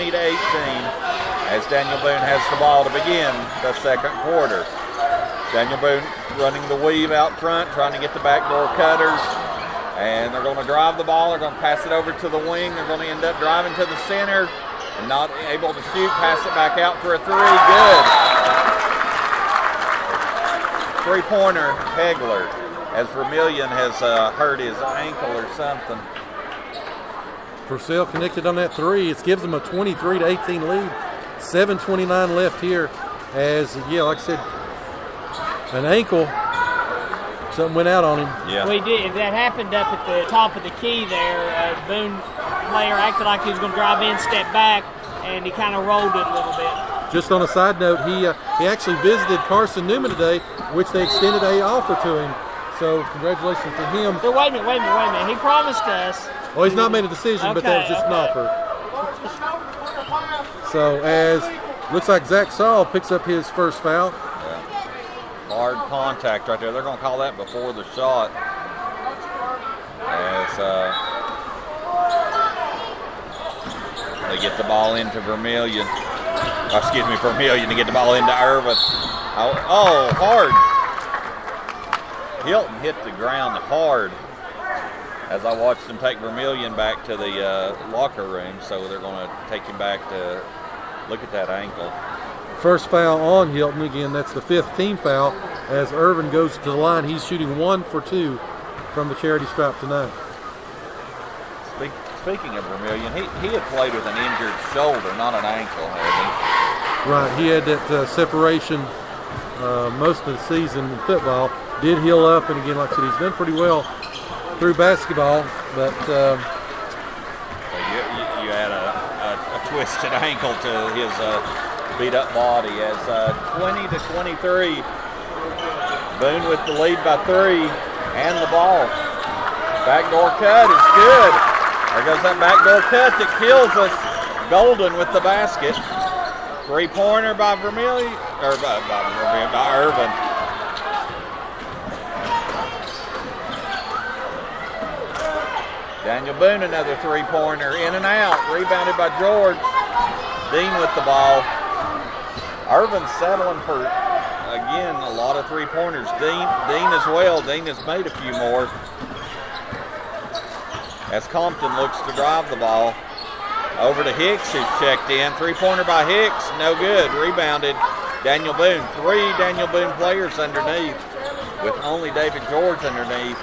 20 to 18 as Daniel Boone has the ball to begin the second quarter. Daniel Boone running the weave out front, trying to get the backdoor cutters. And they're going to drive the ball. They're going to pass it over to the wing. They're going to end up driving to the center and not able to shoot. Pass it back out for a three. Good. Three-pointer, Hegler, as Vermillion has hurt his ankle or something. Purcell connected on that three. It gives them a 23 to 18 lead. 7:29 left here as, like I said, an ankle. Something went out on him. Yeah. We did. That happened up at the top of the key there. Boone player acted like he was going to drive in, step back, and he kind of rolled it a little bit. Just on a side note, he actually visited Carson Newman today, which they extended a offer to him. So congratulations to him. But wait a minute. He promised us. Well, he's not made a decision, but that was just an offer. So as looks like Zach Saul picks up his first foul. Hard contact right there. They're going to call that before the shot. As they get the ball into Vermillion. Vermillion to get the ball into Irvin. Oh, hard. Hilton hit the ground hard as I watched him take Vermillion back to the locker room. So they're going to take him back to look at that ankle. First foul on Hilton. Again, that's the fifth team foul. As Irvin goes to the line, he's shooting 1 for 2 from the charity stripe tonight. Speaking of Vermillion, he had played with an injured shoulder, not an ankle, hadn't he? Right, he had that separation most of the season in football. Did heal up, and again, like I said, he's done pretty well through basketball. But you had a twisted ankle to his beat-up body as 20 to 23. Boone with the lead by 3 and the ball. Backdoor cut is good. There goes that backdoor cut that kills us. Golden with the basket. Three-pointer by Vermillion, or by Irvin. Daniel Boone, another three-pointer, in and out. Rebounded by George. Dean with the ball. Irvin settling for, again, a lot of three-pointers. Dean as well. Dean has made a few more. As Compton looks to drive the ball. Over to Hicks, who's checked in. Three-pointer by Hicks, no good. Rebounded Daniel Boone. 3 Daniel Boone players underneath, with only David George underneath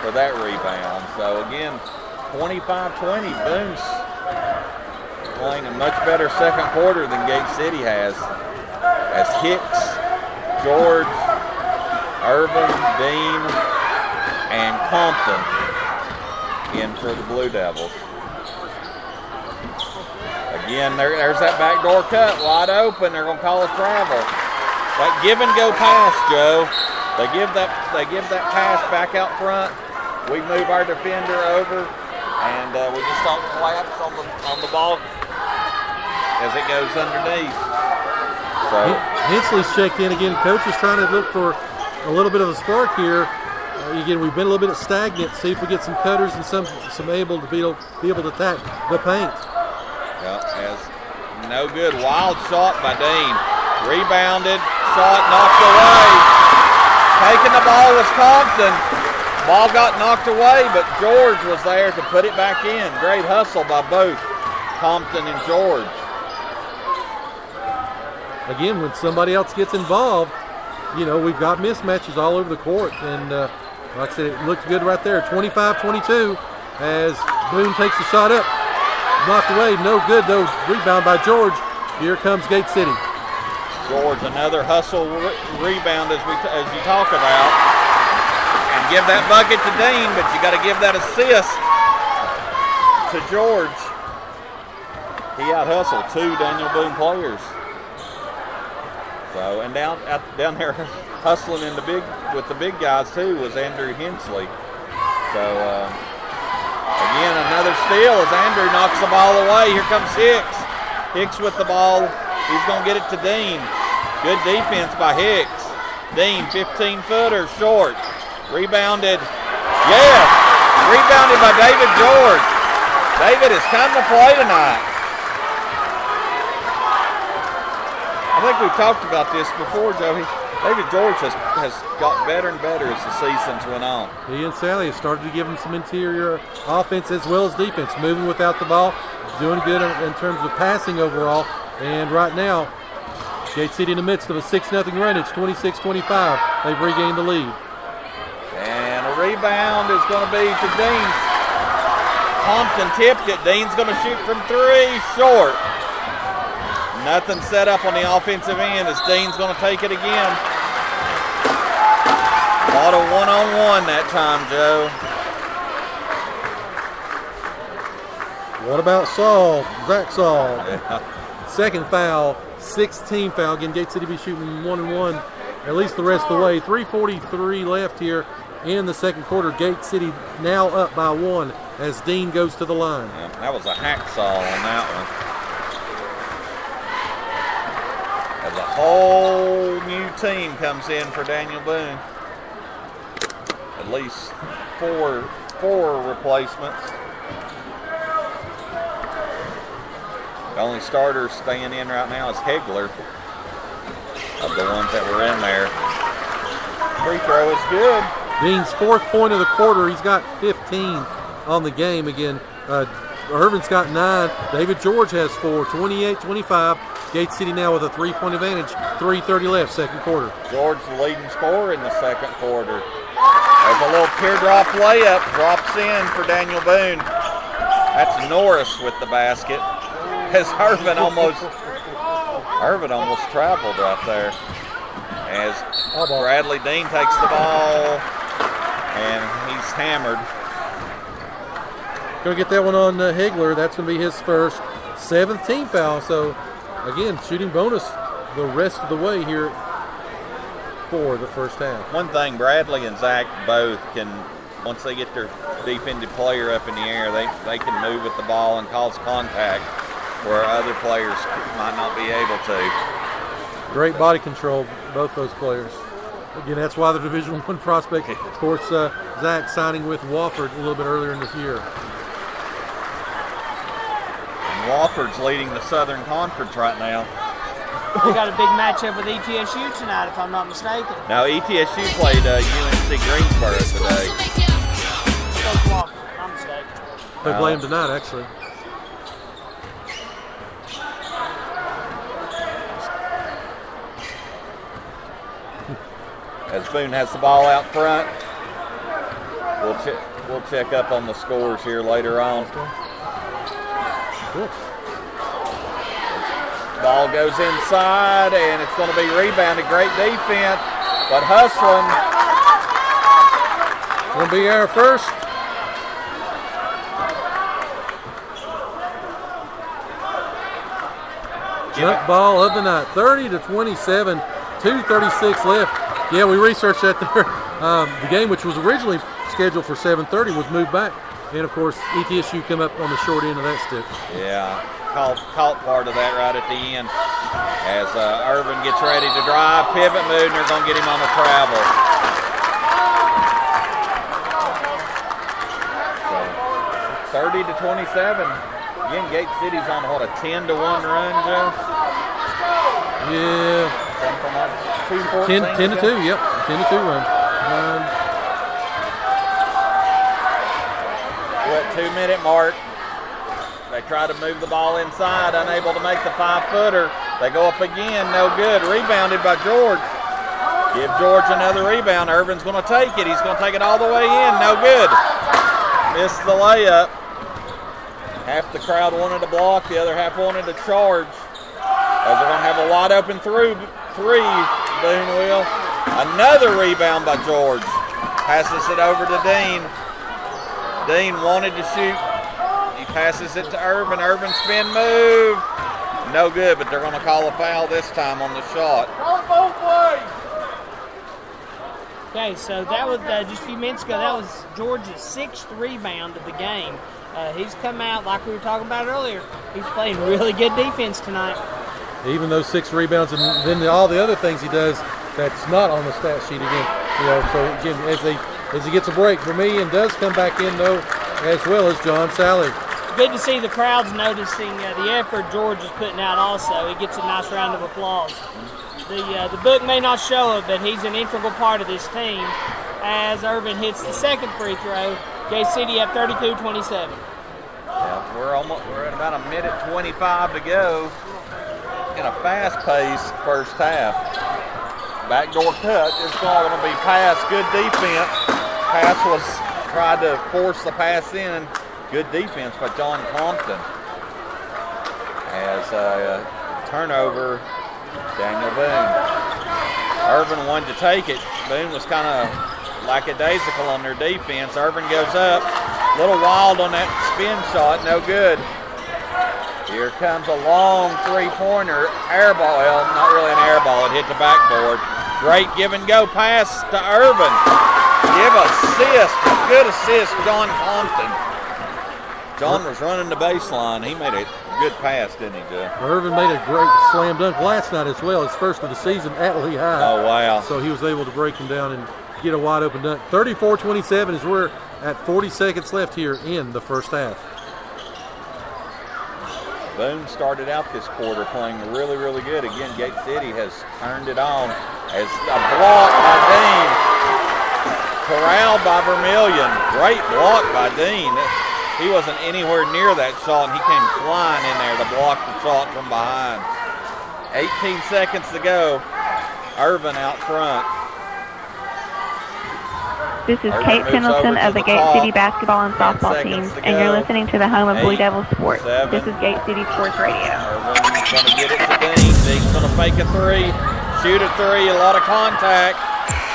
for that rebound. So again, 25-20. Boone's playing a much better second quarter than Gate City has. As Hicks, George, Irvin, Dean, and Compton in for the Blue Devils. Again, there's that backdoor cut, wide open. They're going to call a travel. That give and go pass, Joe. They give that pass back out front. We move our defender over, and we just don't collapse on the ball as it goes underneath. So Hensley's checked in again. Coach is trying to look for a little bit of a spark here. Again, we've been a little bit stagnant. See if we get some cutters and some able to be able to attack the paint. Yeah, as no good. Wild shot by Dean. Rebounded. Shot knocked away. Taking the ball was Compton. Ball got knocked away, but George was there to put it back in. Great hustle by both Compton and George. Again, when somebody else gets involved, we've got mismatches all over the court. And like I said, it looked good right there. 25-22 as Boone takes the shot up. Knocked away, no good though. Rebound by George. Here comes Gate City. George, another hustle rebound as you talk about, and give that bucket to Dean, but you got to give that assist to George. He out hustled 2 Daniel Boone players. So and down there hustling with the big guys too was Andrew Hensley. So. Again, another steal as Andrew knocks the ball away. Here comes Hicks. Hicks with the ball. He's going to get it to Dean. Good defense by Hicks. Dean, 15-footer, short. Rebounded. Yes! Rebounded by David George. David has come to play tonight. think we've talked about this before, Joey. David George has got better and better as the seasons went on. He and Sally have started to give him some interior offense as well as defense, moving without the ball, doing good in terms of passing overall. And right now, Gate City in the midst of a 6-0 run. It's 26-25. They've regained the lead. And a rebound is going to be to Dean. Compton tipped it. Dean's going to shoot from 3, short. Nothing set up on the offensive end as Dean's going to take it again. A lot of one-on-one that time, Joe. What about Saul? Zach Saul. Yeah. Second foul, 6-team foul. Again, Gate City be shooting 1-1 at least the rest of the way. 3:43 left here in the second quarter. Gate City now up by 1 as Dean goes to the line. Yeah, that was a hacksaw on that one. As a whole new team comes in for Daniel Boone. At least four replacements. The only starter staying in right now is Hegler of the ones that were in there. Free throw is good. Dean's 4th point of the quarter. He's got 15 on the game. Again, Irvin's got 9. David George has 4, 28-25. Gate City now with a 3-point advantage. 3:30 left, second quarter. George the leading scorer in the second quarter. There's a little teardrop layup, drops in for Daniel Boone. That's Norris with the basket. As Irvin almost traveled right there. As Bradley Dean takes the ball, and he's hammered. Going to get that one on Hegler. That's going to be his first 7th team foul. So, again, shooting bonus the rest of the way here for the first half. One thing, Bradley and Zach both can, once they get their defensive player up in the air, they can move with the ball and cause contact where other players might not be able to. Great body control, both those players. Again, that's why the Division I prospect. Of course, Zach signing with Wofford a little bit earlier in this year. And Wofford's leading the Southern Conference right now. We got a big matchup with ETSU tonight, if I'm not mistaken. Now, ETSU played UNC Greensboro today. Coach Wofford, I'm mistaken. They play him tonight, actually. As Boone has the ball out front, we'll check up on the scores here later on. Cool. Ball goes inside, and it's going to be rebounded. Great defense, but hustling. Going to be our first. Jump ball of the night, 30-27, 2:36 left. Yeah, we researched that there. The game, which was originally scheduled for 7:30, was moved back. And, of course, ETSU come up on the short end of that stick. Yeah, caught part of that right at the end. As Irvin gets ready to drive, pivot move, and they're going to get him on the travel. So, 30-27. Again, Gate City's on, what, a 10-1 run, Joe? Yeah. Something like 10-2, yep. 10-2 run. We're at 2-minute mark. They try to move the ball inside, unable to make the 5-footer. They go up again, no good. Rebounded by George. Give George another rebound. Irvin's going to take it. He's going to take it all the way in, no good. Missed the layup. Half the crowd wanted to block, the other half wanted to charge. As they're going to have a wide open three, Boone will. Another rebound by George. Passes it over to Dean. Dean wanted to shoot. He passes it to Irvin. Irvin spin move. No good, but they're going to call a foul this time on the shot. Okay, so that was just a few minutes ago. That was George's 6th rebound of the game. He's come out, like we were talking about earlier, he's playing really good defense tonight. Even those 6 rebounds and then all the other things he does that's not on the stat sheet again. So again, as he gets a break for me and does come back in though, as well as John Sally. good to see the crowd's noticing the effort George is putting out also. He gets a nice round of applause. The book may not show it, but he's an integral part of this team as Irvin hits the second free throw. Gate City up 32-27. Yeah, we're at about a minute 25 to go in a fast-paced first half. Backdoor cut is going to be pass. Good defense. Pass was tried to force the pass in. Good defense by John Compton. As a turnover, Daniel Boone. Irvin wanted to take it. Boone was kind of lackadaisical on their defense. Irvin goes up. A little wild on that spin shot. No good. Here comes a long three-pointer. Air ball. Well, not really an air ball. It hit the backboard. Great give-and-go pass to Irvin. Give assist. Good assist, John Compton. John was running the baseline. He made a good pass, didn't he, Jeff? Irvin made a great slam dunk last night as well. His first of the season at Lehigh. Oh, wow. So he was able to break him down and get a wide open dunk. 34-27 as we're at 40 seconds left here in the first half. Boone started out this quarter playing really, really good. Again, Gate City has turned it on as a block by Dean. Corralled by Vermillion. Great block by Dean. He wasn't anywhere near that shot, and he came flying in there to block the shot from behind. 18 seconds to go. Irvin out front. This is Kate Pendleton of the Gate City basketball and softball teams, and you're listening to the home of Blue Devil Sports. This is Gate City Sports Radio. Irvin's going to get it to Dean. Dean's going to fake a three, shoot a three, a lot of contact,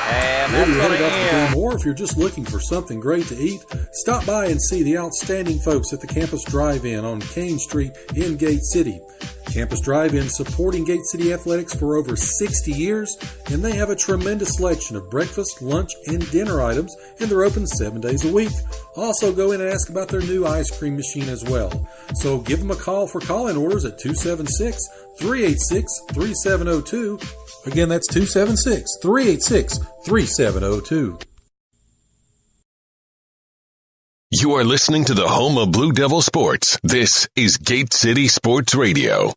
and that's going to end. Or if you're just looking for something great to eat, stop by and see the outstanding folks at the Campus Drive-In on Kane Street in Gate City. Campus Drive-In supporting Gate City Athletics for over 60 years, and they have a tremendous selection of breakfast, lunch, and dinner items, and they're open 7 days a week. Also go in and ask about their new ice cream machine as well. So give them a call for call-in orders at 276-386-3702. Again, that's 276-386-3702. You are listening to the home of Blue Devil Sports. This is Gate City Sports Radio.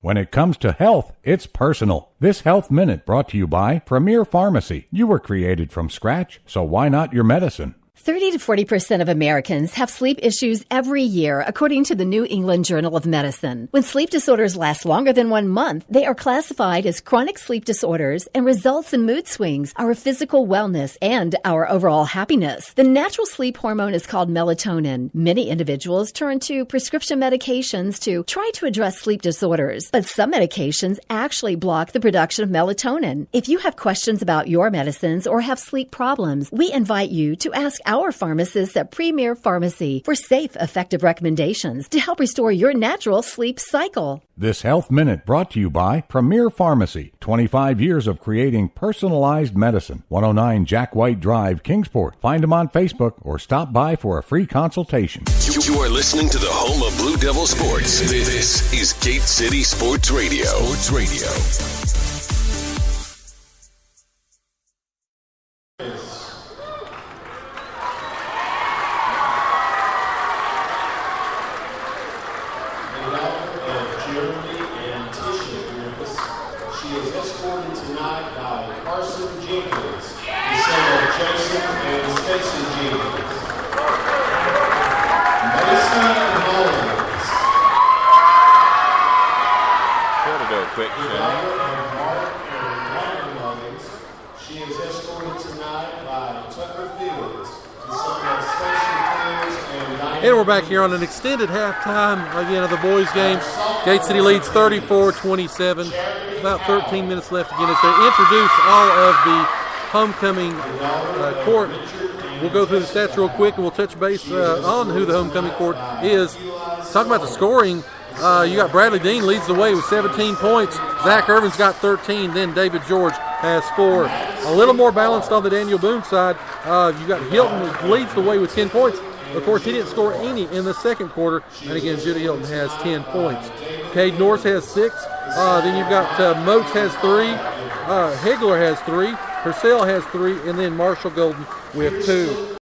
When it comes to health, it's personal. This Health Minute brought to you by Premier Pharmacy. You were created from scratch, so why not your medicine? 30 to 40% of Americans have sleep issues every year, according to the New England Journal of Medicine. When sleep disorders last longer than 1 month, they are classified as chronic sleep disorders and results in mood swings, our physical wellness, and our overall happiness. The natural sleep hormone is called melatonin. Many individuals turn to prescription medications to try to address sleep disorders, but some medications actually block the production of melatonin. If you have questions about your medicines or have sleep problems, we invite you to ask our pharmacists at Premier Pharmacy for safe, effective recommendations to help restore your natural sleep cycle. This Health Minute brought to you by Premier Pharmacy. 25 years of creating personalized medicine. 109 Jack White Drive, Kingsport. Find them on Facebook or stop by for a free consultation. You are listening to the home of Blue Devil Sports. This is Gate City Sports Radio. Sports Radio. And we're back here on an extended halftime, again, of the boys' game. Gate City leads 34-27. About 13 minutes left again as they introduce all of the homecoming court. We'll go through the stats real quick, and we'll touch base on who the homecoming court is. Talking about the scoring, you got Bradley Dean leads the way with 17 points. Zach Irvin's got 13. Then David George has 4. A little more balanced on the Daniel Boone side. You got Hilton who leads the way with 10 points. Of course, he didn't score any in the second quarter. And again, Judah Hilton has 10 points. Cade Norris has 6. Then you've got Moats has 3. Hegler has 3. Purcell has 3, and then Marshall Golden with 2.